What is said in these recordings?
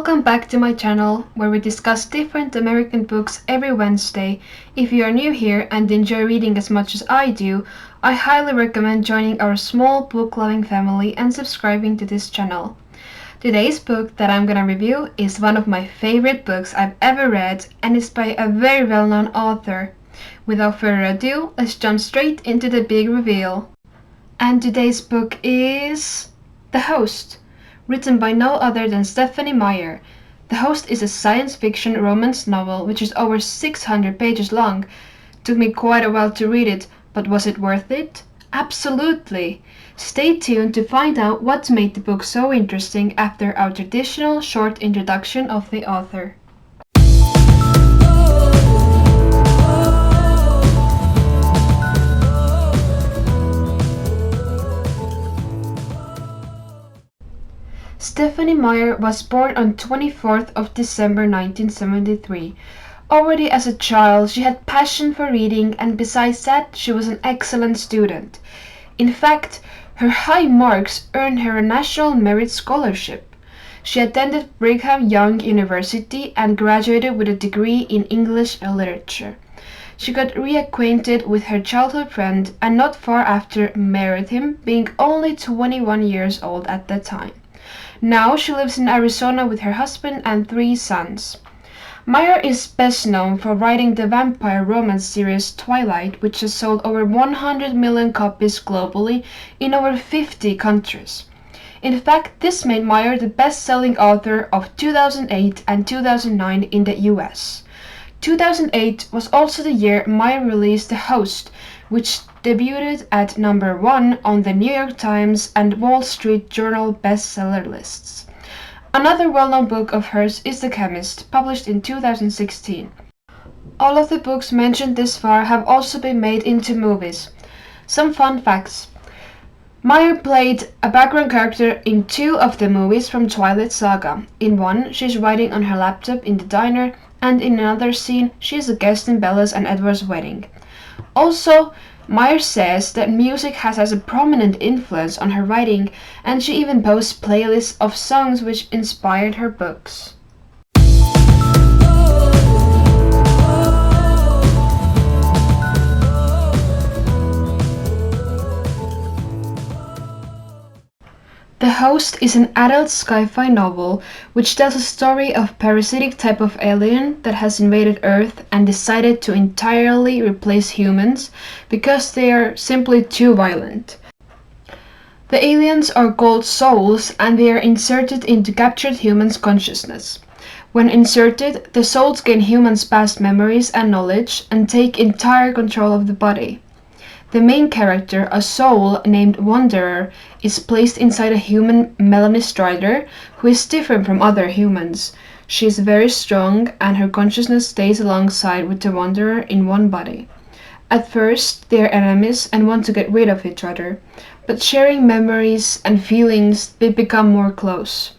Welcome back to my channel, where we discuss different American books every Wednesday. If you are new here and enjoy reading as much as I do, I highly recommend joining our small book-loving family and subscribing to this channel. Today's book that I'm gonna review is one of my favorite books I've ever read, and it's by a very well-known author. Without further ado, let's jump straight into the big reveal. And today's book is The Host, written by no other than Stephenie Meyer. The Host is a science fiction romance novel which is over 600 pages long. Took me quite a while to read it, but was it worth it? Absolutely! Stay tuned to find out what made the book so interesting after our traditional short introduction of the author. Stephenie Meyer was born on 24th of December 1973. Already as a child, she had passion for reading, and besides that, she was an excellent student. In fact, her high marks earned her a National Merit Scholarship. She attended Brigham Young University and graduated with a degree in English literature. She got reacquainted with her childhood friend and not far after married him, being only 21 years old at the time. Now she lives in Arizona with her husband and 3 sons. Meyer is best known for writing the vampire romance series Twilight, which has sold over 100 million copies globally in over 50 countries. In fact, this made Meyer the best-selling author of 2008 and 2009 in the US. 2008 was also the year Meyer released The Host, which debuted at number 1 on the New York Times and Wall Street Journal bestseller lists. Another well-known book of hers is The Chemist, published in 2016. All of the books mentioned this far have also been made into movies. Some fun facts. Meyer played a background character in 2 of the movies from Twilight Saga. In one, she's writing on her laptop in the diner, and in another scene, she is a guest in Bella's and Edward's wedding. Also, Meyer says that music has a prominent influence on her writing, and she even posts playlists of songs which inspired her books. The Host is an adult sci-fi novel which tells a story of a parasitic type of alien that has invaded Earth and decided to entirely replace humans because they are simply too violent. The aliens are called souls, and they are inserted into captured humans' consciousness. When inserted, the souls gain humans' past memories and knowledge and take entire control of the body. The main character, a soul named Wanderer, is placed inside a human, Melanie Strider, who is different from other humans. She is very strong, and her consciousness stays alongside with the Wanderer in one body. At first, they are enemies and want to get rid of each other, but sharing memories and feelings, they become more close.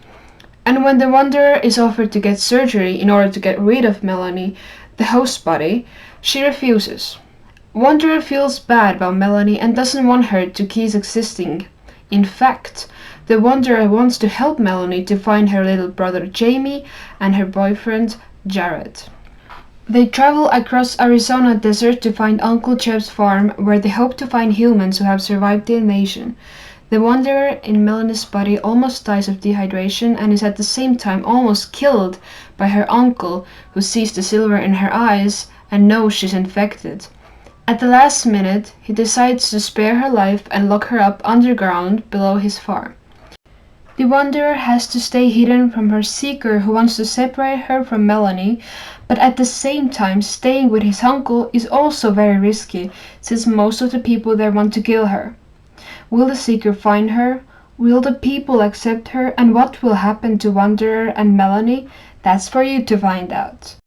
And when the Wanderer is offered to get surgery in order to get rid of Melanie, the host body, she refuses. Wanderer feels bad about Melanie and doesn't want her to keep existing. In fact, the Wanderer wants to help Melanie to find her little brother Jamie and her boyfriend Jared. They travel across Arizona desert to find Uncle Jeb's farm, where they hope to find humans who have survived the invasion. The Wanderer in Melanie's body almost dies of dehydration and is at the same time almost killed by her uncle, who sees the silver in her eyes and knows she's infected. At the last minute, he decides to spare her life and lock her up underground below his farm. The Wanderer has to stay hidden from her seeker, who wants to separate her from Melanie, but at the same time staying with his uncle is also very risky, since most of the people there want to kill her. Will the seeker find her? Will the people accept her? And what will happen to Wanderer and Melanie? That's for you to find out.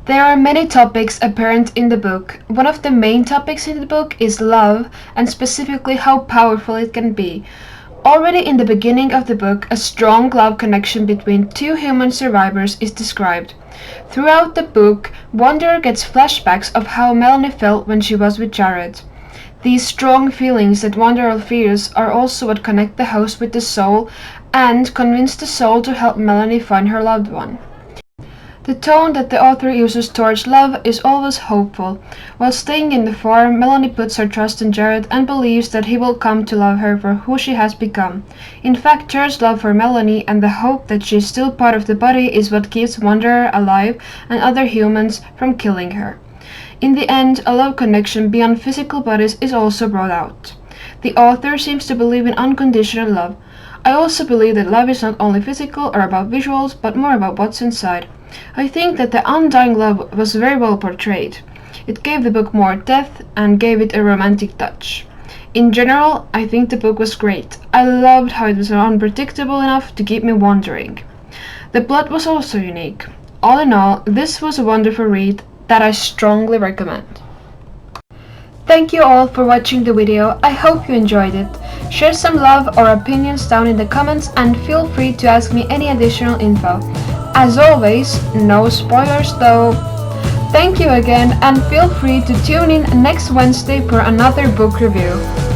There are many topics apparent in the book. One of the main topics in the book is love, and specifically how powerful it can be. Already in the beginning of the book, a strong love connection between 2 human survivors is described. Throughout the book, Wonder gets flashbacks of how Melanie felt when she was with Jared. These strong feelings that Wonder feels are also what connect the host with the soul and convince the soul to help Melanie find her loved one. The tone that the author uses towards love is always hopeful. While staying in the farm, Melanie puts her trust in Jared and believes that he will come to love her for who she has become. In fact, Jared's love for Melanie and the hope that she is still part of the body is what keeps Wanderer alive and other humans from killing her. In the end, a love connection beyond physical bodies is also brought out. The author seems to believe in unconditional love. I also believe that love is not only physical or about visuals, but more about what's inside. I think that the undying love was very well portrayed. It gave the book more depth and gave it a romantic touch. In general, I think the book was great. I loved how it was unpredictable enough to keep me wondering. The plot was also unique. All in all, this was a wonderful read that I strongly recommend. Thank you all for watching the video. I hope you enjoyed it. Share some love or opinions down in the comments and feel free to ask me any additional info. As always, no spoilers though. Thank you again and feel free to tune in next Wednesday for another book review.